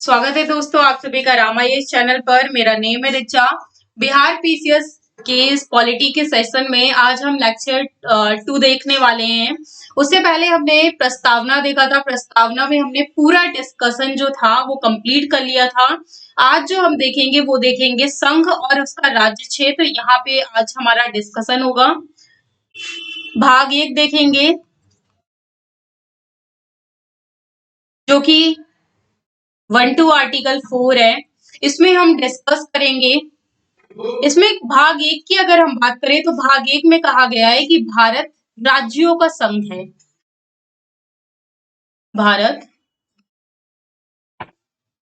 स्वागत है दोस्तों आप सभी का रामायण चैनल पर। मेरा नेम है रिचा। बिहार पीसीएस के इस पॉलिटी के सेशन में आज हम लेक्चर 2 देखने वाले हैं। उससे पहले हमने प्रस्तावना देखा था। प्रस्तावना में हमने पूरा डिस्कशन जो था वो कंप्लीट कर लिया था। आज जो हम देखेंगे वो देखेंगे संघ और उसका राज्य क्षेत्र। यहाँ पे आज हमारा डिस्कशन होगा। भाग 1 देखेंगे जो कि 1 to आर्टिकल 4 है। इसमें हम डिस्कस करेंगे। इसमें भाग 1 की अगर हम बात करें तो भाग 1 में कहा गया है कि भारत राज्यों का संघ है। भारत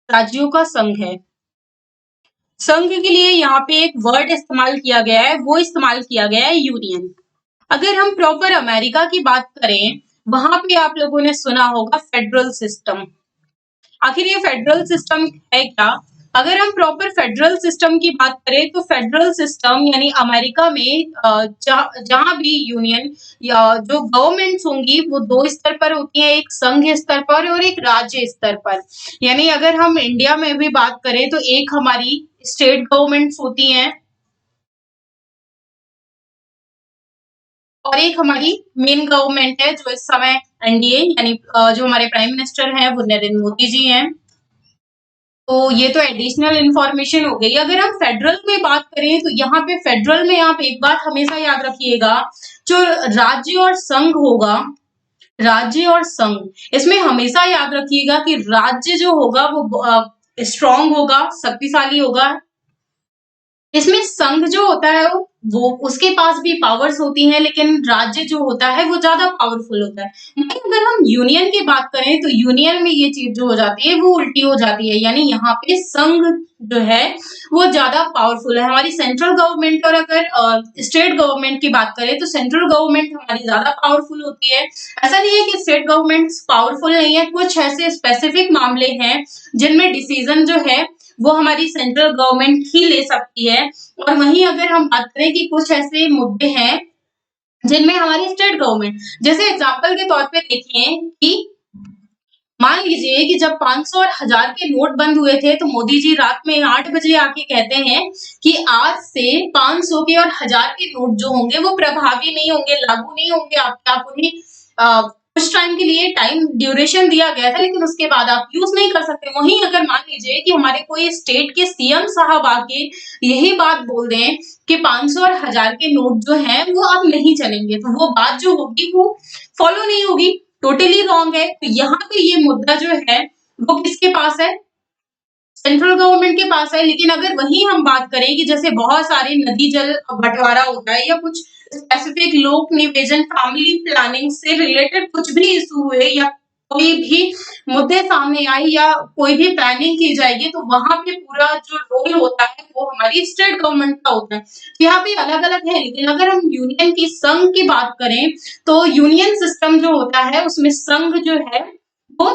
राज्यों का संघ है। संघ के लिए यहाँ पे एक वर्ड इस्तेमाल किया गया है, वो इस्तेमाल किया गया है यूनियन। अगर हम प्रॉपर अमेरिका की बात करें, वहां पे आप लोगों ने सुना होगा फेडरल सिस्टम। आखिर ये फेडरल सिस्टम है क्या? अगर हम प्रॉपर फेडरल सिस्टम की बात करें तो फेडरल सिस्टम यानी अमेरिका में जहां भी यूनियन या जो गवर्नमेंट्स होंगी वो 2 स्तर पर होती हैं, एक संघ स्तर पर और एक राज्य स्तर पर। यानी अगर हम इंडिया में भी बात करें तो एक हमारी स्टेट गवर्नमेंट्स होती हैं और एक हमारी मेन गवर्नमेंट है जो इस समय एनडीए यानी जो हमारे प्राइम मिनिस्टर हैं वो नरेंद्र मोदी जी हैं। तो ये तो एडिशनल इंफॉर्मेशन हो गई। अगर हम फेडरल में बात करें तो यहाँ पे फेडरल में आप एक बात हमेशा याद रखिएगा, जो राज्य और संघ होगा, राज्य और संघ, इसमें हमेशा याद रखिएगा कि राज्य जो होगा वो स्ट्रांग होगा, शक्तिशाली होगा। इसमें संघ जो होता है वो उसके पास भी पावर्स होती हैं, लेकिन राज्य जो होता है वो ज्यादा पावरफुल होता है। लेकिन अगर हम यूनियन की बात करें तो यूनियन में ये चीज जो हो जाती है वो उल्टी हो जाती है। यानी यहाँ पे संघ जो है वो ज्यादा पावरफुल है। हमारी सेंट्रल गवर्नमेंट और अगर स्टेट गवर्नमेंट की बात करें तो सेंट्रल गवर्नमेंट हमारी ज्यादा पावरफुल होती है। ऐसा नहीं है कि स्टेट गवर्नमेंट पावरफुल नहीं है, कुछ ऐसे स्पेसिफिक मामले हैं जिनमें डिसीजन जो है वो हमारी सेंट्रल गवर्नमेंट ही ले सकती है। और वहीं अगर हम बात करें कि कुछ ऐसे मुद्दे हैं जिनमें हमारी स्टेट गवर्नमेंट, जैसे एग्जांपल के तौर पे देखें कि मान लीजिए कि जब 500 और 1000 के नोट बंद हुए थे तो मोदी जी रात में 8 बजे आके कहते हैं कि आज से 500 के और 1000 के नोट जो होंगे वो प्रभावी नहीं होंगे, लागू नहीं होंगे। आप उन्हें कुछ टाइम के लिए टाइम ड्यूरेशन दिया गया था, लेकिन उसके बाद आप यूज नहीं कर सकते। वहीं अगर मान लीजिए कि हमारे कोई स्टेट के सीएम साहब आके यही बात बोल दें कि 500 और 1000 के नोट जो हैं वो अब नहीं चलेंगे, तो वो बात जो होगी वो फॉलो नहीं होगी, टोटली रॉन्ग है। तो यहाँ पे ये मुद्दा जो है वो किसके पास है? सेंट्रल गवर्नमेंट के पास है। लेकिन अगर वही हम बात करें कि जैसे बहुत सारे नदी जल बंटवारा होता है या कुछ स्पेसिफिक लोक निवेदन, फैमिली प्लानिंग से रिलेटेड कुछ भी इशू हुए या कोई भी मुद्दे सामने आए या कोई भी प्लानिंग की जाएगी, तो वहां पे पूरा जो रोल होता है वो हमारी स्टेट गवर्नमेंट का होता है। तो यहाँ पे अलग अलग है। लेकिन अगर हम यूनियन की संघ की बात करें तो यूनियन सिस्टम जो होता है उसमें संघ जो है वो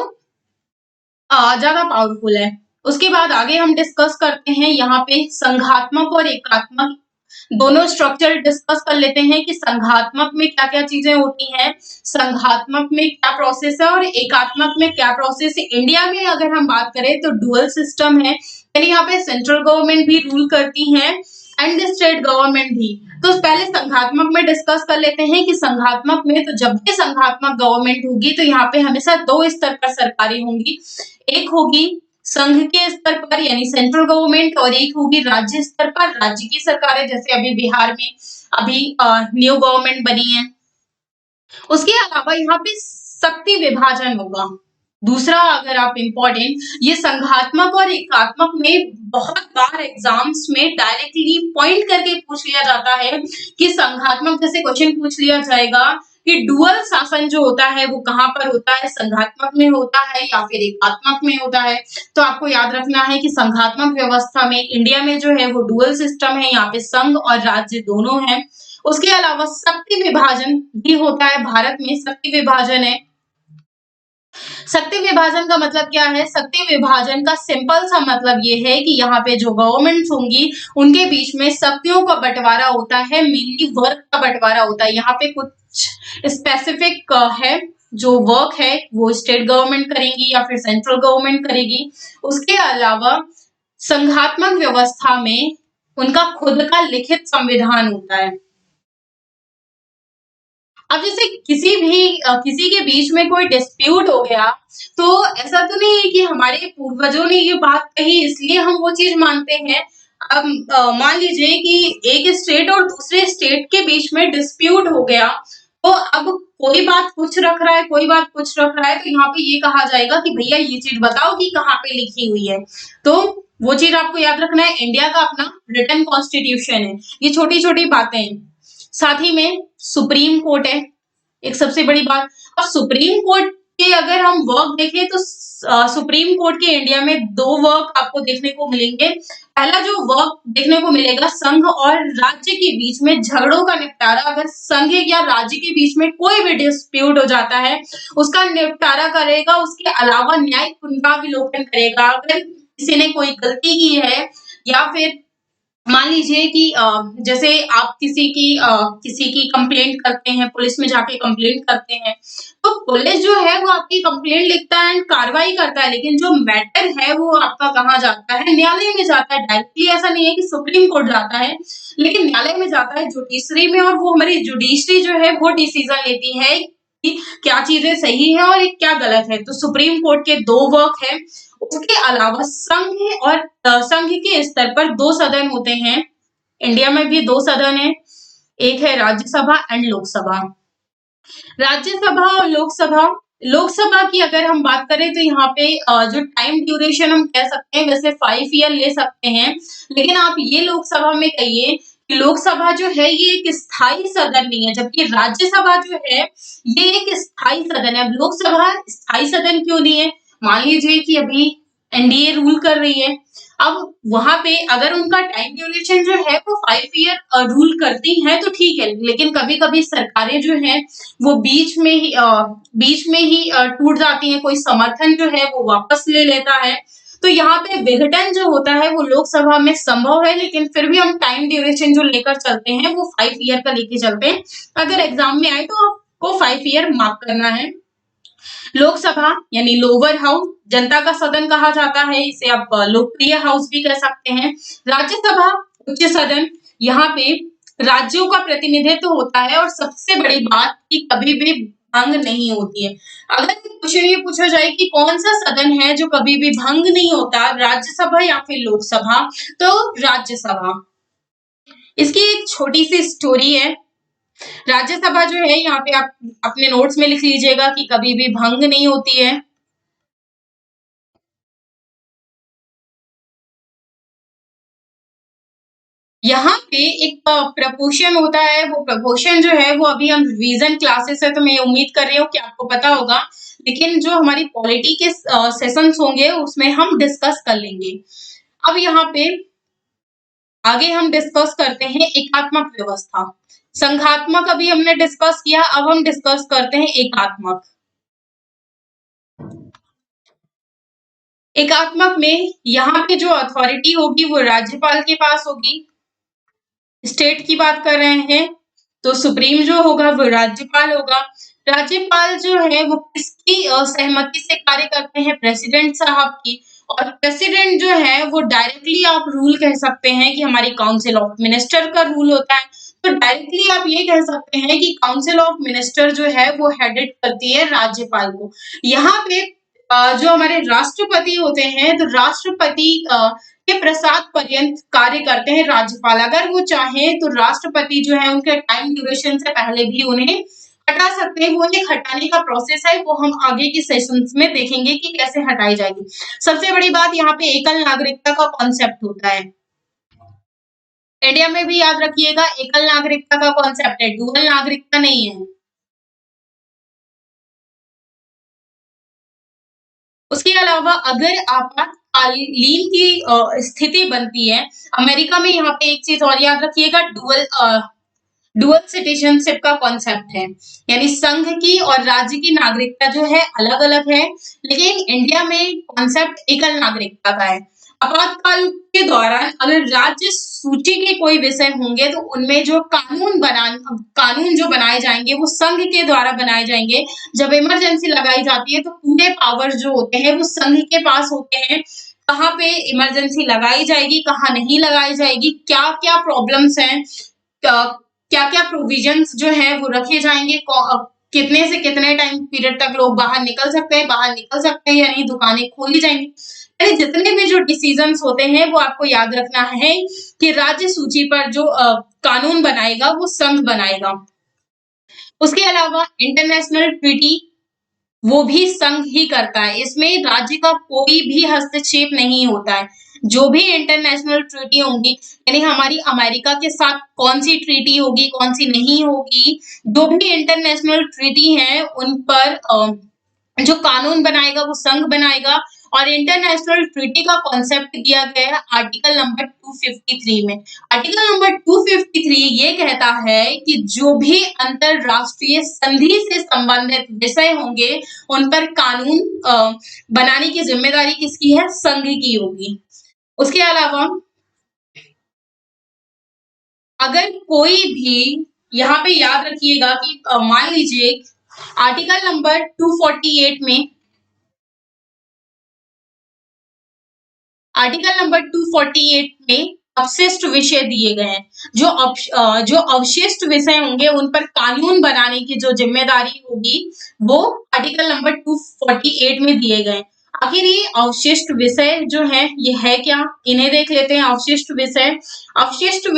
ज्यादा पावरफुल है। उसके बाद आगे हम डिस्कस करते हैं यहाँ पे संघात्मक और एकात्मक दोनों स्ट्रक्चर डिस्कस कर लेते हैं कि संघात्मक में क्या क्या चीजें होती हैं, संघात्मक में क्या प्रोसेस है और एकात्मक में क्या प्रोसेस है। इंडिया में अगर हम बात करें तो डुअल सिस्टम है, यानी यहाँ पे सेंट्रल गवर्नमेंट भी रूल करती है एंड स्टेट गवर्नमेंट भी। तो पहले संघात्मक में डिस्कस कर लेते हैं कि संघात्मक में तो जब भी संघात्मक गवर्नमेंट होगी तो यहाँ पे हमेशा 2 स्तर पर सरकारें होंगी। एक होगी संघ के स्तर पर यानी सेंट्रल गवर्नमेंट और एक होगी राज्य स्तर पर राज्य की सरकारें, जैसे अभी बिहार में अभी न्यू गवर्नमेंट बनी है। उसके अलावा यहाँ पे शक्ति विभाजन होगा। दूसरा अगर आप इम्पोर्टेंट, ये संघात्मक और एकात्मक में बहुत बार एग्जाम्स में डायरेक्टली पॉइंट करके पूछ लिया जाता है कि संघात्मक जैसे क्वेश्चन पूछ लिया जाएगा कि डुअल शासन जो होता है वो कहाँ पर होता है, संघात्मक में होता है या फिर एकात्मक में होता है। तो आपको याद रखना है कि संघात्मक व्यवस्था में इंडिया में जो है वो डुअल सिस्टम है, यहाँ पे संघ और राज्य दोनों हैं। उसके अलावा शक्ति विभाजन भी होता है, भारत में शक्ति विभाजन है। शक्ति विभाजन का मतलब क्या है? शक्ति विभाजन का सिंपल सा मतलब ये है कि यहाँ पे जो गवर्नमेंट्स होंगी उनके बीच में शक्तियों का बंटवारा होता है, मेनली वर्क का बंटवारा होता है। यहाँ पे कुछ स्पेसिफिक है जो वर्क है वो स्टेट गवर्नमेंट करेगी या फिर सेंट्रल गवर्नमेंट करेगी। उसके अलावा संघात्मक व्यवस्था में उनका खुद का लिखित संविधान होता है। अब जैसे किसी के बीच में कोई डिस्प्यूट हो गया, तो ऐसा तो नहीं है कि हमारे पूर्वजों ने ये बात कही इसलिए हम वो चीज मानते हैं। अब मान लीजिए कि एक स्टेट और दूसरे स्टेट के बीच में डिस्प्यूट हो गया, तो अब कोई बात कुछ रख रहा है, कोई बात कुछ रख रहा है, तो यहाँ पे ये कहा जाएगा कि भैया ये चीज बताओ कि कहाँ पे लिखी हुई है। तो वो चीज आपको याद रखना है, इंडिया का अपना रिटन कॉन्स्टिट्यूशन है। ये छोटी छोटी बातें हैं। साथ ही में सुप्रीम कोर्ट है, एक सबसे बड़ी बात। और सुप्रीम कोर्ट के अगर हम वर्क देखें तो सुप्रीम कोर्ट के इंडिया में दो वर्क आपको देखने को मिलेंगे। पहला जो वर्क देखने को मिलेगा, संघ और राज्य के बीच में झगड़ों का निपटारा। अगर संघ या राज्य के बीच में कोई भी डिस्प्यूट हो जाता है, उसका निपटारा करेगा। उसके अलावा न्यायिक पुनरावलोकन करेगा। अगर किसी ने कोई गलती की है या फिर मान लीजिए कि जैसे आप किसी की कंप्लेंट करते हैं, पुलिस में जाके कंप्लेंट करते हैं, तो पुलिस जो है वो आपकी कंप्लेंट लिखता है एंड कार्रवाई करता है, लेकिन जो मैटर है वो आपका कहाँ जाता है? न्यायालय में जाता है। डायरेक्टली ऐसा नहीं है कि सुप्रीम कोर्ट जाता है, लेकिन न्यायालय में जाता है जुडिशरी में, और वो हमारी जुडिशरी जो है वो डिसीजन लेती है कि क्या चीजें सही है और क्या गलत है। तो सुप्रीम कोर्ट के दो वर्क है। उसके अलावा संघ के स्तर पर दो सदन होते हैं। इंडिया में भी दो सदन है, एक है राज्यसभा एंड लोकसभा। राज्यसभा और लोकसभा की अगर हम बात करें तो यहाँ पे जो टाइम ड्यूरेशन हम कह सकते हैं, वैसे 5 ईयर ले सकते हैं, लेकिन आप ये लोकसभा में कहिए कि लोकसभा जो है ये एक स्थायी सदन नहीं है, जबकि राज्यसभा जो है ये एक स्थायी सदन है। अब लोकसभा स्थायी सदन क्यों नहीं है? मान लीजिए कि अभी एनडीए रूल कर रही है, अब वहां पे अगर उनका टाइम ड्यूरेशन जो है वो 5 ईयर रूल करती है तो ठीक है, लेकिन कभी कभी सरकारें जो है वो बीच में ही टूट जाती हैं, कोई समर्थन जो है वो वापस ले लेता है। तो यहाँ पे विघटन जो होता है वो लोकसभा में संभव है, लेकिन फिर भी हम टाइम ड्यूरेशन जो लेकर चलते हैं वो 5 ईयर का लेके चलते हैं। अगर एग्जाम में आए तो आपको 5 ईयर मार्क करना है। लोकसभा यानी लोअर हाउस, जनता का सदन कहा जाता है, इसे आप लोकप्रिय हाउस भी कह सकते हैं। राज्यसभा उच्च सदन, यहाँ पे राज्यों का प्रतिनिधित्व होता है, और सबसे बड़ी बात कि कभी भी भंग नहीं होती है। अगर क्वेश्चन ये पूछा जाए कि कौन सा सदन है जो कभी भी भंग नहीं होता, राज्यसभा या फिर लोकसभा, तो राज्यसभा। इसकी एक छोटी सी स्टोरी है। राज्यसभा जो है यहाँ पे आप अपने नोट्स में लिख लीजिएगा कि कभी भी भंग नहीं होती है। यहाँ पे एक प्रपोशन होता है, वो प्रपोशन जो है वो अभी हम रिवीजन क्लासेस है तो मैं उम्मीद कर रही हूँ कि आपको पता होगा, लेकिन जो हमारी पॉलिटी के सेशंस होंगे उसमें हम डिस्कस कर लेंगे। अब यहाँ पे आगे हम डिस्कस करते हैं एकात्मक व्यवस्था। संघात्मक अभी हमने डिस्कस किया, अब हम डिस्कस करते हैं एकात्मक। एकात्मक में यहाँ पे जो अथॉरिटी होगी वो राज्यपाल के पास होगी। स्टेट की बात कर रहे हैं तो सुप्रीम जो होगा वो राज्यपाल होगा। राज्यपाल जो है वो किसकी सहमति से कार्य करते हैं? प्रेसिडेंट साहब की। और प्रेसिडेंट जो है वो डायरेक्टली आप रूल कह सकते हैं कि हमारी काउंसिल ऑफ मिनिस्टर का रूल होता है। तो डायरेक्टली आप ये कह सकते हैं कि काउंसिल ऑफ मिनिस्टर जो है वो हेडेड करती है राज्यपाल को। यहाँ पे जो हमारे राष्ट्रपति होते हैं, तो राष्ट्रपति के प्रसाद पर्यंत कार्य करते हैं राज्यपाल। अगर वो चाहें तो राष्ट्रपति जो है उनके टाइम ड्यूरेशन से पहले भी उन्हें हटा सकते हैं। वो एक हटाने का प्रोसेस है, वो हम आगे की सेशंस में देखेंगे कि कैसे हटाई जाएगी। सबसे बड़ी बात यहाँ पे एकल नागरिकता का कॉन्सेप्ट होता है। इंडिया में भी याद रखिएगा एकल नागरिकता का कॉन्सेप्ट है, डुअल नागरिकता नहीं है। उसके अलावा अगर आपातकालीन की स्थिति बनती है, अमेरिका में यहाँ पे एक चीज और याद रखिएगा, डुअल सिटीजनशिप का कॉन्सेप्ट है, यानी संघ की और राज्य की नागरिकता जो है अलग अलग है, लेकिन इंडिया में कॉन्सेप्ट एकल नागरिकता का है। आपातकाल के दौरान अगर राज्य सूची के कोई विषय होंगे तो उनमें जो कानून जो बनाए जाएंगे वो संघ के द्वारा बनाए जाएंगे। जब इमरजेंसी लगाई जाती है तो पूरे पावर जो होते हैं वो संघ के पास होते हैं। कहाँ पे इमरजेंसी लगाई जाएगी, कहाँ नहीं लगाई जाएगी, क्या क्या प्रॉब्लम्स हैं, क्या क्या प्रोविजंस जो है वो रखे जाएंगे, कितने से कितने टाइम पीरियड तक लोग बाहर निकल सकते हैं या नहीं, दुकानें खोली जाएंगी। यानी जितने भी जो डिसीजंस होते हैं वो आपको याद रखना है कि राज्य सूची पर जो कानून बनाएगा वो संघ बनाएगा। उसके अलावा इंटरनेशनल ट्रीटी वो भी संघ ही करता है, इसमें राज्य का कोई भी हस्तक्षेप नहीं होता है। जो भी इंटरनेशनल ट्रीटी होंगी, यानी हमारी अमेरिका के साथ कौन सी ट्रीटी होगी, कौन सी नहीं होगी, जो भी इंटरनेशनल ट्रीटी है उन पर जो कानून बनाएगा वो संघ बनाएगा। और इंटरनेशनल ट्रीटी का कॉन्सेप्ट दिया गया है आर्टिकल नंबर 253 में। आर्टिकल नंबर 253 ये कहता है कि जो भी अंतरराष्ट्रीय संधि से संबंधित विषय होंगे उन पर कानून बनाने की जिम्मेदारी किसकी है, संघ की होगी। उसके अलावा अगर कोई भी, यहाँ पे याद रखिएगा कि मान लीजिए आर्टिकल नंबर 248 में, आर्टिकल नंबर 248 में अवशिष्ट विषय दिए गए हैं। जो अवशिष्ट विषय होंगे उन पर कानून बनाने की जो जिम्मेदारी होगी वो आर्टिकल नंबर 248 में दिए गए। आखिर ये अवशिष्ट विषय जो है ये है क्या, इन्हें देख लेते हैं। अवशिष्ट विषय, अवशिष्ट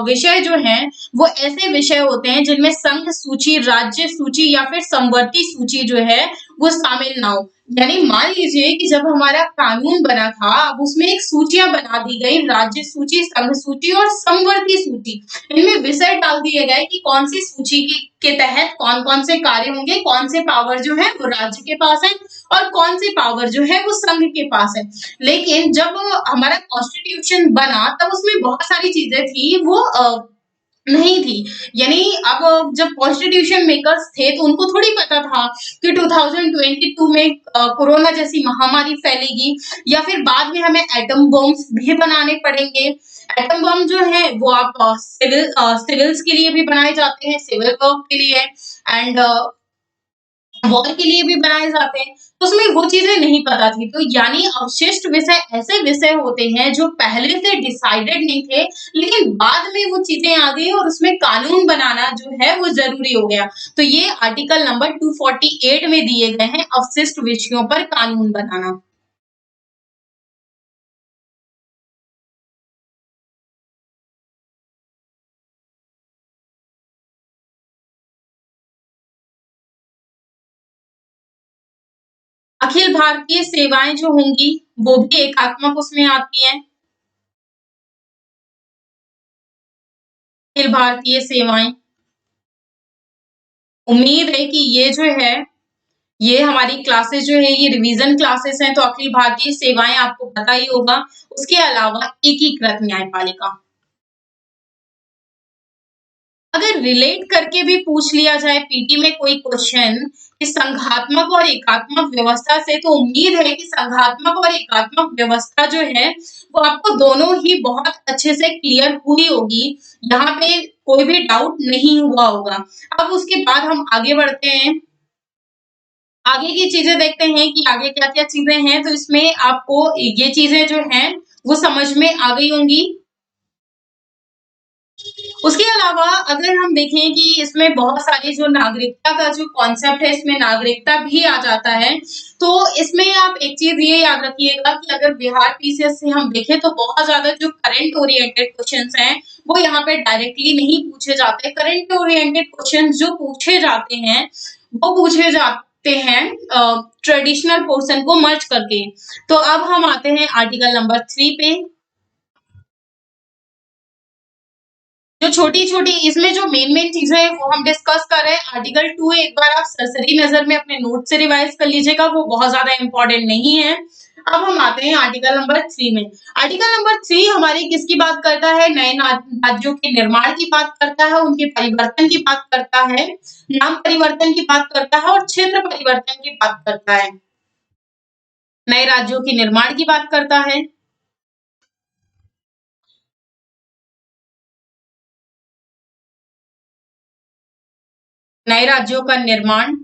विषय जो है वो ऐसे विषय होते हैं जिनमें संघ सूची, राज्य सूची या फिर समवर्ती सूची जो है वो शामिल ना हो। यानी मान लीजिए कि जब हमारा कानून बना था अब उसमें एक सूचियां बना दी गई, राज्य सूची, संघ सूची और समवर्ती सूची। इनमें विषय डाल दिए गए कि कौन सी सूची के तहत कौन कौन से कार्य होंगे, कौन से पावर जो है वो राज्य के पास है और कौन से पावर जो है वो संघ के पास है। लेकिन जब हमारा कॉन्स्टिट्यूशन बना तब उसमें बहुत सारी चीजें थी वो नहीं थी। यानी अब जब कॉन्स्टिट्यूशन मेकर्स थे तो उनको थोड़ी पता था कि 2022 में कोरोना जैसी महामारी फैलेगी या फिर बाद में हमें एटम बॉम्ब्स भी बनाने पड़ेंगे। एटम बम जो है वो आप सिविल्स के लिए भी बनाए जाते हैं, सिविल वर्क के लिए एंड वॉर के लिए भी बनाए जाते हैं। तो उसमें वो चीजें नहीं पता थी। तो यानी अवशिष्ट विषय ऐसे विषय होते हैं जो पहले से डिसाइडेड नहीं थे लेकिन बाद में वो चीजें आ गई और उसमें कानून बनाना जो है वो जरूरी हो गया। तो ये आर्टिकल नंबर 248 में दिए गए हैं अवशिष्ट विषयों पर कानून बनाना। अखिल भारतीय सेवाएं जो होंगी वो भी एकात्मक उसमें आती हैं। अखिल भारतीय सेवाएं, उम्मीद है कि ये जो है ये हमारी क्लासेस जो है ये रिवीजन क्लासेस हैं तो अखिल भारतीय सेवाएं आपको पता ही होगा। उसके अलावा एकीकृत न्यायपालिका, अगर रिलेट करके भी पूछ लिया जाए पीटी में कोई क्वेश्चन कि संघात्मक और एकात्मक व्यवस्था से, तो उम्मीद है कि संघात्मक और एकात्मक व्यवस्था जो है वो आपको दोनों ही बहुत अच्छे से क्लियर हुई होगी। यहाँ पे कोई भी डाउट नहीं हुआ होगा। अब उसके बाद हम आगे बढ़ते हैं, आगे की चीजें देखते हैं कि आगे क्या क्या चीजें हैं। तो इसमें आपको ये चीजें जो हैं वो समझ में आ गई होंगी। उसके अलावा अगर हम देखें कि इसमें बहुत सारी जो नागरिकता का जो कॉन्सेप्ट है इसमें नागरिकता भी आ जाता है। तो इसमें आप एक चीज ये याद रखिएगा कि अगर बिहार पीसीएस से हम देखें तो बहुत ज्यादा जो करंट ओरिएंटेड क्वेश्चंस हैं वो यहाँ पे डायरेक्टली नहीं पूछे जाते। करंट ओरिएंटेड क्वेश्चंस जो पूछे जाते हैं वो पूछे जाते हैं ट्रेडिशनल पोर्शन को मर्ज करके। तो अब हम आते हैं आर्टिकल नंबर 3 पे। जो छोटी-छोटी इसमें जो मेन चीजें हैं वो हम डिस्कस कर रहे हैं। आर्टिकल 2 एक बार आप सरसरी नजर में अपने नोट से रिवाइज कर लीजिएगा, वो बहुत ज्यादा इंपॉर्टेंट नहीं है। अब हम आते हैं आर्टिकल नंबर 3 में। आर्टिकल नंबर 3 हमारी किसकी बात करता है, नए राज्यों के निर्माण की बात करता है, उनके परिवर्तन की बात करता है, नाम परिवर्तन की बात करता है और क्षेत्र परिवर्तन की बात करता है। नए राज्यों के निर्माण की बात करता है, नए राज्यों का निर्माण,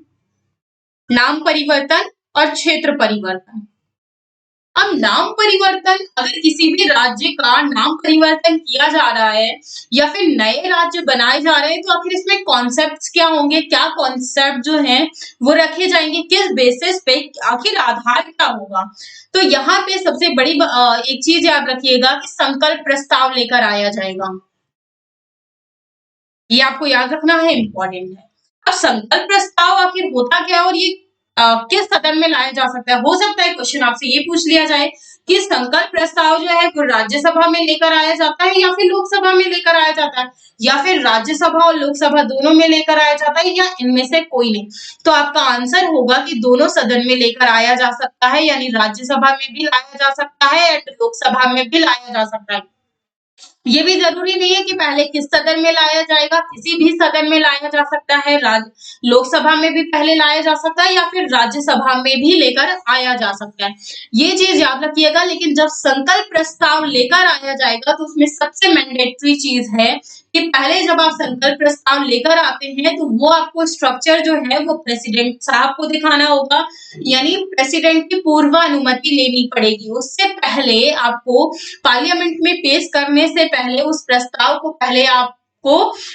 नाम परिवर्तन और क्षेत्र परिवर्तन। अब नाम परिवर्तन, अगर किसी भी राज्य का नाम परिवर्तन किया जा रहा है या फिर नए राज्य बनाए जा रहे हैं, तो आखिर इसमें कॉन्सेप्ट्स क्या होंगे, क्या कॉन्सेप्ट जो है वो रखे जाएंगे, किस बेसिस पे, आखिर आधार क्या होगा। तो यहाँ पे सबसे बड़ी एक चीज याद रखिएगा कि संकल्प प्रस्ताव लेकर आया जाएगा। ये आपको याद रखना है, इम्पोर्टेंट है। अब संकल्प प्रस्ताव आखिर होता क्या है और ये किस सदन में लाया जा सकता है। हो सकता है क्वेश्चन आपसे ये पूछ लिया जाए कि संकल्प प्रस्ताव जो है वो राज्यसभा में लेकर आया जाता है या फिर लोकसभा में लेकर आया जाता है, या फिर राज्यसभा और लोकसभा दोनों में लेकर आया जाता है, या इनमें से कोई नहीं। तो आपका आंसर होगा कि दोनों सदन में लेकर आया जा सकता है, यानी राज्यसभा में भी लाया जा सकता है और लोकसभा में भी लाया जा सकता है। ये भी जरूरी नहीं है कि पहले किस सदन में लाया जाएगा, किसी भी सदन में लाया जा सकता है, लोकसभा में भी पहले लाया जा सकता है या फिर राज्यसभा में भी लेकर आया जा सकता है। ये चीज याद रखिएगा। लेकिन जब संकल्प प्रस्ताव लेकर आया जाएगा तो उसमें सबसे मैंडेटरी चीज है कि पहले जब आप संकल्प प्रस्ताव लेकर आते हैं तो वो आपको स्ट्रक्चर जो है वो प्रेसिडेंट साहब को दिखाना होगा, यानी प्रेसिडेंट की पूर्व अनुमति लेनी पड़ेगी। उससे पहले आपको पार्लियामेंट में पेश करने से पहले उस प्रस्ताव को पहले आपको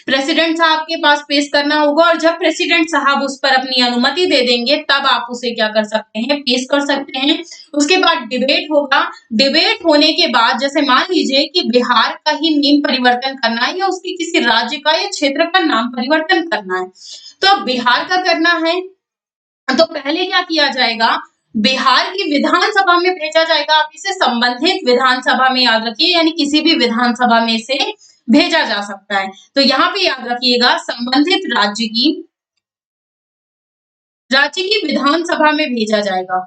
प्रेसिडेंट साहब के पास पेश करना होगा, और जब प्रेसिडेंट साहब उस पर अपनी अनुमति दे देंगे तब आप उसे क्या कर सकते हैं, पेश कर सकते हैं। उसके बाद डिबेट होगा। डिबेट होने के बाद जैसे मान लीजिए कि बिहार का ही नाम परिवर्तन करना है या उसके किसी राज्य का या क्षेत्र का नाम परिवर्तन करना है, तो अब बिहार का करना है तो पहले क्या किया जाएगा, बिहार की विधानसभा में भेजा जाएगा। आप इसे संबंधित विधानसभा में याद रखिए, यानी किसी भी विधानसभा में से भेजा जा सकता है। तो यहाँ पे याद रखिएगा संबंधित राज्य की विधानसभा में भेजा जाएगा।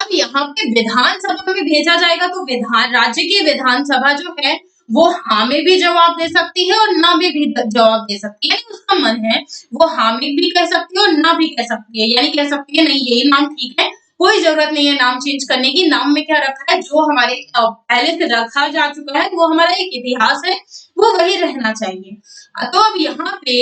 अब यहाँ पे विधानसभा में भेजा जाएगा तो राज्य की विधानसभा जो है वो हाँ में भी जवाब दे सकती है और ना में भी जवाब दे सकती है। उसका मन है वो हाँ में भी कह सकती है और ना भी कह सकती है, यानी कह सकती है नहीं यही नाम ठीक है, कोई जरूरत नहीं है नाम चेंज करने की। नाम में क्या रखा है, जो हमारे पहले से रखा जा चुका है, वो हमारा एक इतिहास है, वो वही रहना चाहिए। तो अब यहाँ पे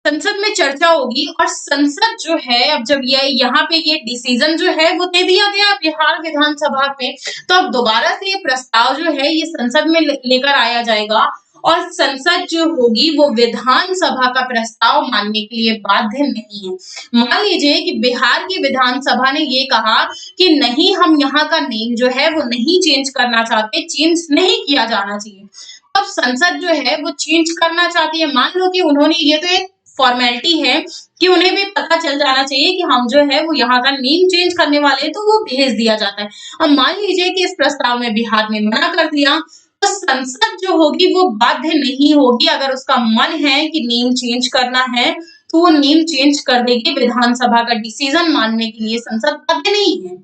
संसद में चर्चा होगी और संसद जो है, अब जब ये यहाँ पे ये डिसीजन जो है वो दे दिया गया बिहार विधानसभा पे, तो अब दोबारा से ये प्रस्ताव जो है ये संसद में लेकर आया जाएगा और संसद जो होगी वो विधानसभा का प्रस्ताव मानने के लिए बाध्य नहीं है। मान लीजिए कि बिहार की विधानसभा ने ये कहा कि नहीं, हम यहाँ का नेम जो है वो नहीं चेंज करना चाहते, चेंज नहीं किया जाना चाहिए। अब संसद जो है वो चेंज करना चाहती है। मान लो कि उन्होंने, ये तो एक फॉर्मेलिटी है कि उन्हें भी पता चल जाना चाहिए कि हम जो है वो यहाँ का नेम चेंज करने वाले हैं, तो वो भेज दिया जाता है। अब मान लीजिए कि इस प्रस्ताव में बिहार ने मना कर दिया, तो संसद जो होगी वो बाध्य नहीं होगी। अगर उसका मन है कि नेम चेंज करना है तो वो नेम चेंज कर देगी। विधानसभा का डिसीजन मानने के लिए संसद बाध्य नहीं है,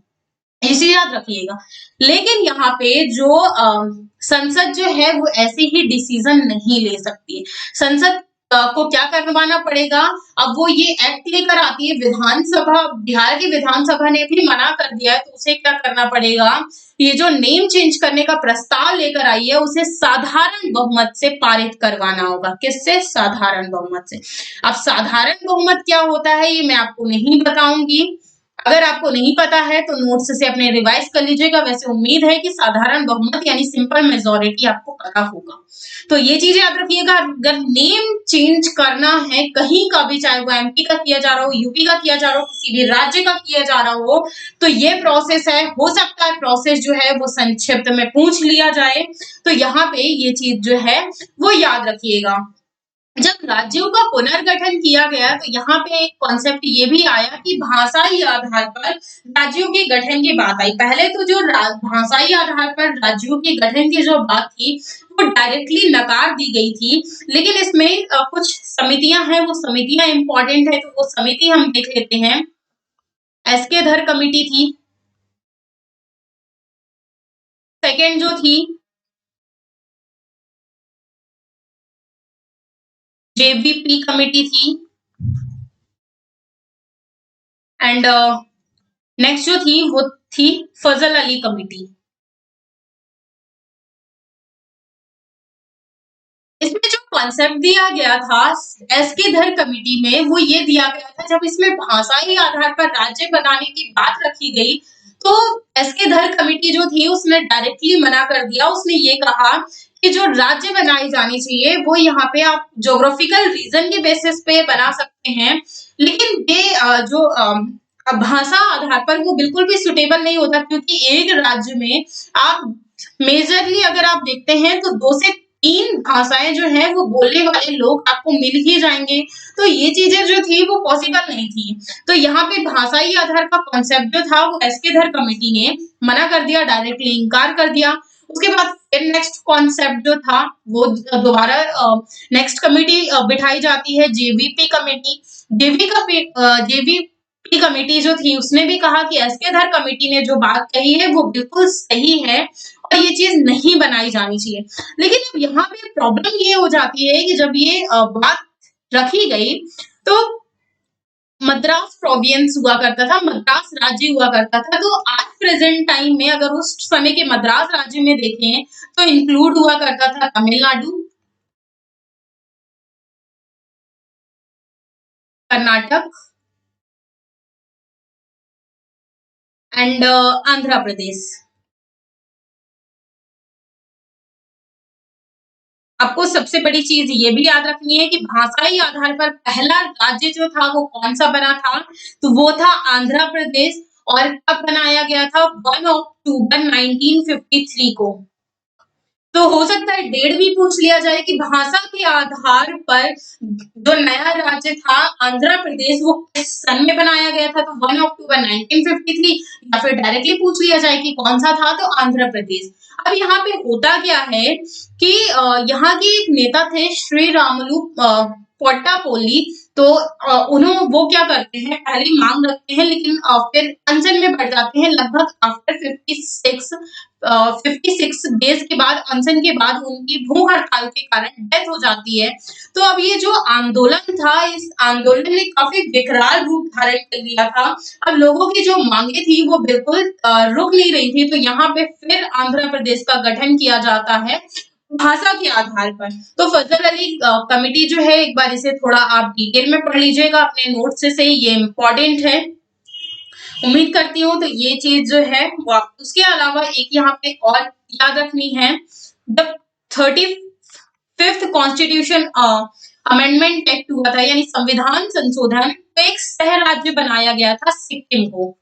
इसे याद रखिएगा। लेकिन यहाँ पे जो संसद जो है वो ऐसे ही डिसीजन नहीं ले सकती है। संसद को क्या करवाना पड़ेगा, अब वो ये एक्ट लेकर आती है, विधानसभा, बिहार की विधानसभा ने भी मना कर दिया है तो उसे क्या करना पड़ेगा, ये जो नेम चेंज करने का प्रस्ताव लेकर आई है उसे साधारण बहुमत से पारित करवाना होगा। किससे, साधारण बहुमत से। अब साधारण बहुमत क्या होता है ये मैं आपको नहीं बताऊंगी, अगर आपको नहीं पता है तो नोट्स से अपने रिवाइज कर लीजिएगा। वैसे उम्मीद है कि साधारण बहुमत यानी सिंपल मेजॉरिटी आपको पता होगा। तो ये चीज याद रखिएगा, अगर नेम चेंज करना है कहीं का भी, चाहे वो एमपी का किया जा रहा हो, यूपी का किया जा रहा हो, किसी भी राज्य का किया जा रहा हो, तो ये प्रोसेस है। हो सकता है प्रोसेस जो है वो संक्षिप्त में पूछ लिया जाए, तो यहाँ पे ये चीज जो है वो याद रखिएगा। जब राज्यों का पुनर्गठन किया गया तो यहाँ पे एक कॉन्सेप्ट ये भी आया कि भाषाई आधार पर राज्यों के गठन की बात आई। पहले तो जो भाषाई आधार पर राज्यों के गठन की जो बात थी वो डायरेक्टली नकार दी गई थी, लेकिन इसमें कुछ समितियां हैं, वो समितियां इंपॉर्टेंट है, तो वो समिति हम देख लेते हैं। एसके धर कमेटी थी, सेकेंड जो थी जेबीपी कमेटी थी, एंड नेक्स्ट जो थी वो थी फजल अली कमेटी। इसमें जो कॉन्सेप्ट दिया गया था एसके धर कमेटी में, वो ये दिया गया था, जब इसमें भाषाई आधार पर राज्य बनाने की बात रखी गई तो एसके धर कमेटी जो थी उसने डायरेक्टली मना कर दिया। उसने ये कहा कि जो राज्य बनाए जाने चाहिए वो यहाँ पे आप ज्योग्राफिकल रीजन के बेसिस पे बना सकते हैं, लेकिन ये जो भाषा आधार पर वो बिल्कुल भी सुटेबल नहीं होता, क्योंकि एक राज्य में आप मेजरली अगर आप देखते हैं तो 2 से 3 भाषाएं जो हैं वो बोलने वाले लोग आपको मिल ही जाएंगे। तो ये चीजें जो थी वो पॉसिबल नहीं थी। तो यहाँ पे भाषाई आधार का कॉन्सेप्ट जो था वो एसके धर कमेटी ने मना कर दिया, डायरेक्टली इनकार कर दिया। उसके बाद फिर नेक्स्ट कॉन्सेप्ट जो था वो दोबारा नेक्स्ट कमेटी बिठाई जाती है, जेवीपी कमेटी। जेवीपी कमेटी जो थी उसने भी कहा कि एसके धर कमेटी ने जो बात कही है वो बिल्कुल सही है और ये चीज नहीं बनाई जानी चाहिए। लेकिन अब यहाँ पे प्रॉब्लम ये हो जाती है कि जब ये बात रखी गई तो मद्रास प्रोविंस हुआ करता था, मद्रास राज्य हुआ करता था। तो आज प्रेजेंट टाइम में अगर उस समय के मद्रास राज्य में देखें तो इंक्लूड हुआ करता था तमिलनाडु, कर्नाटक एंड आंध्र प्रदेश। आपको सबसे बड़ी चीज ये भी याद रखनी है कि भाषाई आधार पर पहला राज्य जो था वो कौन सा बना था, तो वो था आंध्र प्रदेश। और कब बनाया गया था? 1 अक्टूबर 1953 को। तो हो सकता है डेट भी पूछ लिया जाए कि भाषा के आधार पर जो नया राज्य था आंध्र प्रदेश वो किस सन में बनाया गया था, तो 1 अक्टूबर 1953, या फिर डायरेक्टली पूछ लिया जाए कि कौन सा था, तो आंध्र प्रदेश। अब यहाँ पे होता क्या है कि यहाँ के एक नेता थे श्री रामुलु पोट्टापोली। तो उन्होंने वो क्या करते हैं, पहले मांग रखते हैं लेकिन फिर अनशन में बढ़ जाते हैं। लगभग आफ्टर 56 डेज के बाद, अनशन के बाद उनकी भूख हड़ताल के कारण डेथ हो जाती है। तो अब ये जो आंदोलन था, इस आंदोलन ने काफी विकराल रूप धारण कर लिया था। अब लोगों की जो मांगे थी वो बिल्कुल रुक नहीं रही थी। तो यहाँ पे फिर आंध्र प्रदेश का गठन किया जाता है भाषा के आधार पर। तो फजल अली कमेटी जो है, एक बार इसे थोड़ा आप डिटेल में पढ़ लीजिएगा अपने नोट्स से, ये इम्पोर्टेंट है। उम्मीद करती हूँ तो ये चीज जो है वो उसके अलावा एक यहाँ पे और याद रखनी है, the 35th constitution amendment act हुआ था, यानी संविधान संशोधन। तो एक सह राज्य बनाया गया था सिक्किम को।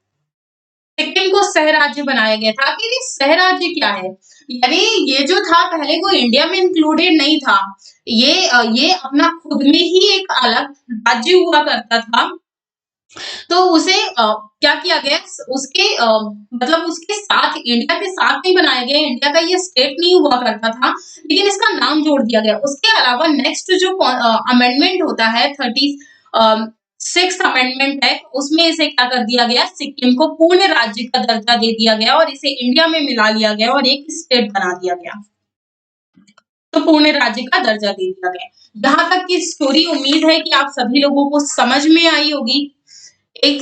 सिक्किम को सह राज्य बनाया गया था। आखिर ये सह राज्य क्या है? यानी ये जो था पहले वो इंडिया में इंक्लूडेड नहीं था, ये अपना खुद में ही एक अलग राज्य हुआ करता था। तो उसे क्या किया गया, उसके मतलब उसके साथ, इंडिया के साथ नहीं बनाया गया, इंडिया का ये स्टेट नहीं हुआ करता था, लेकिन इसका नाम जोड़ दिया गया। उसके अलावा नेक्स्ट जो अमेंडमेंट होता है 36th अमेंडमेंट है, उसमें इसे क्या कर दिया गया, सिक्किम को पूर्ण राज्य का दर्जा दे दिया गया और इसे इंडिया में मिला लिया गया और एक स्टेट बना दिया गया। तो पूर्ण राज्य का दर्जा दे दिया गया। यहाँ तक की स्टोरी उम्मीद है कि आप सभी लोगों को समझ में आई होगी। एक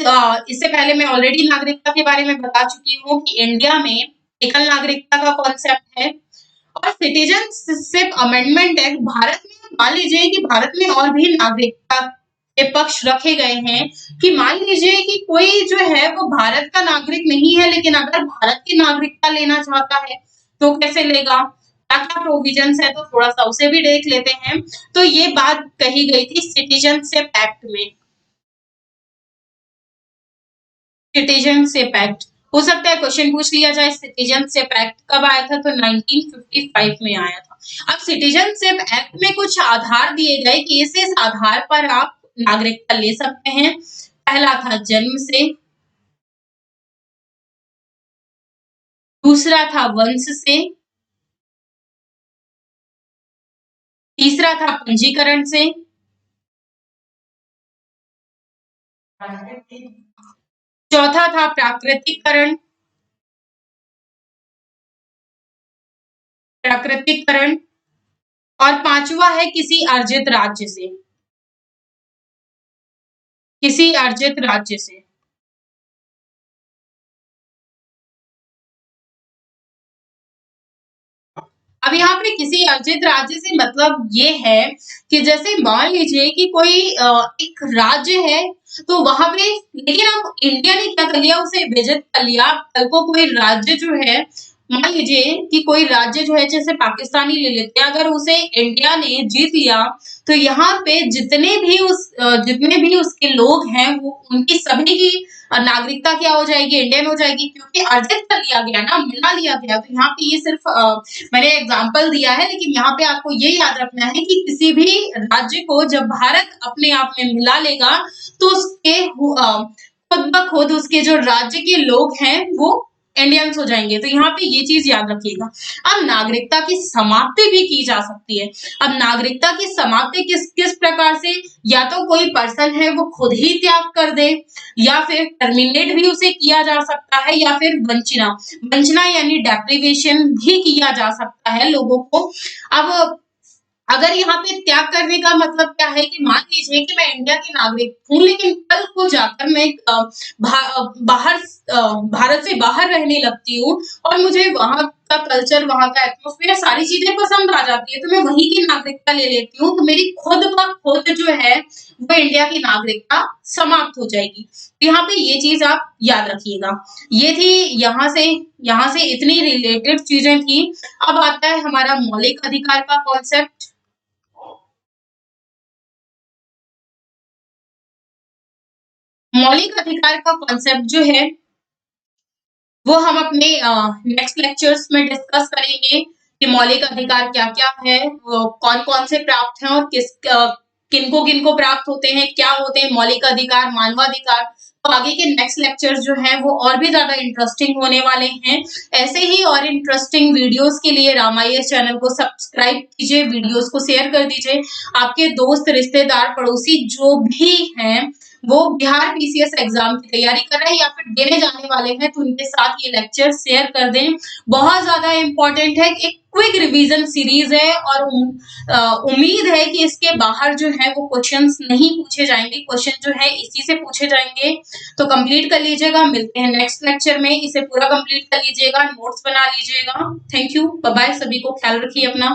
इससे पहले मैं ऑलरेडी नागरिकता के बारे में बता चुकी हूँ कि इंडिया में एकल नागरिकता का कॉन्सेप्ट है। और सिटीजनशिप अमेंडमेंट एक्ट, भारत में मान लीजिए कि भारत में और भी नागरिकता के पक्ष रखे गए हैं कि मान लीजिए कि कोई जो है वो भारत का नागरिक नहीं है, लेकिन अगर भारत की नागरिकता लेना चाहता है तो कैसे लेगा, क्या क्या प्रोविजंस है, तो थोड़ा सा उसे भी देख लेते हैं। तो ये बात कही गई थी सिटीजनशिप एक्ट में। सिटीजनशिप एक्ट, हो सकता है क्वेश्चन पूछ लिया जाए सिटीजनशिप एक्ट कब आया था, तो 1955 में आया था। अब सिटीजनशिप एक्ट में कुछ आधार दिए गए कि इस आधार पर आप नागरिकता ले सकते हैं। पहला था जन्म से, दूसरा था वंश से, तीसरा था पंजीकरण से, चौथा था प्राकृतिकरण, और पांचवा है किसी अर्जित राज्य से, किसी अर्जित राज्य से। अब यहाँ पे किसी अर्जित राज्य से मतलब ये है कि जैसे मान लीजिए कि कोई एक राज्य है, तो वहां पे, लेकिन अब इंडिया ने क्या कर लिया, उसे विजित कर लिया। कल को कोई राज्य जो है, मान लीजिए कि कोई राज्य जो है, जैसे पाकिस्तान ही ले लेते हैं, अगर उसे इंडिया ने जीत लिया, तो यहाँ पे जितने भी उसके लोग हैं, वो उनकी सभी की नागरिकता क्या हो जाएगी, इंडियन हो जाएगी, क्योंकि अर्जित कर लिया गया ना, मिला लिया गया। तो यहाँ पे ये सिर्फ मैंने एग्जाम्पल दिया है, लेकिन यहाँ पे आपको ये याद रखना है कि किसी भी राज्य को जब भारत अपने आप में मिला लेगा, तो खुद ब खुद उसके जो राज्य के लोग हैं वो इंडियंस हो जाएंगे। तो यहाँ पे ये चीज याद रखिएगा। अब नागरिकता की समाप्ति भी की जा सकती है। अब नागरिकता की समाप्ति किस किस प्रकार से, या तो कोई पर्सन है वो खुद ही त्याग कर दे, या फिर टर्मिनेट भी उसे किया जा सकता है, या फिर वंचना वंचना यानी डेप्रिवेशन भी किया जा सकता है लोगों को। अब अगर यहाँ पे त्याग करने का मतलब क्या है कि मान लीजिए कि मैं इंडिया की नागरिक हूँ, लेकिन कल को जाकर मैं भारत से बाहर रहने लगती हूँ, और मुझे वहां का कल्चर, वहां का एटमोस्फेयर, सारी चीजें पसंद आ जाती है, तो मैं वहीं की नागरिकता ले लेती हूँ, तो मेरी खुद ब खुद जो है वो इंडिया की नागरिकता समाप्त हो जाएगी। तो यहाँ पे ये चीज आप याद रखिएगा। ये थी यहाँ से इतनी रिलेटेड चीजें थी। अब आता है हमारा मौलिक अधिकार का कॉन्सेप्ट। मौलिक अधिकार का कॉन्सेप्ट जो है वो हम अपने नेक्स्ट लेक्चर्स में डिस्कस करेंगे कि मौलिक अधिकार क्या क्या है, वो कौन कौन से प्राप्त हैं, और किनको किनको प्राप्त होते हैं, क्या होते हैं मौलिक अधिकार, मानवाधिकार। तो आगे के नेक्स्ट लेक्चर जो हैं वो और भी ज्यादा इंटरेस्टिंग होने वाले हैं। ऐसे ही और इंटरेस्टिंग वीडियोस के लिए रामायस चैनल को सब्सक्राइब कीजिए, वीडियोस को शेयर कर दीजिए। आपके दोस्त, रिश्तेदार, पड़ोसी जो भी हैं, वो बिहार पीसीएस एग्जाम की तैयारी कर रहे हैं या फिर देने जाने वाले हैं, तो उनके साथ ये लेक्चर शेयर कर दें। बहुत ज्यादा इंपॉर्टेंट है, एक क्विक रिवीजन सीरीज है, और उम्मीद है कि इसके बाहर जो है वो क्वेश्चंस नहीं पूछे जाएंगे, क्वेश्चन जो है इसी से पूछे जाएंगे। तो कंप्लीट कर लीजिएगा, मिलते हैं नेक्स्ट लेक्चर में। इसे पूरा कंप्लीट कर लीजिएगा, नोट्स बना लीजिएगा। थैंक यू, बाय बाय, सभी को ख्याल रखिए अपना।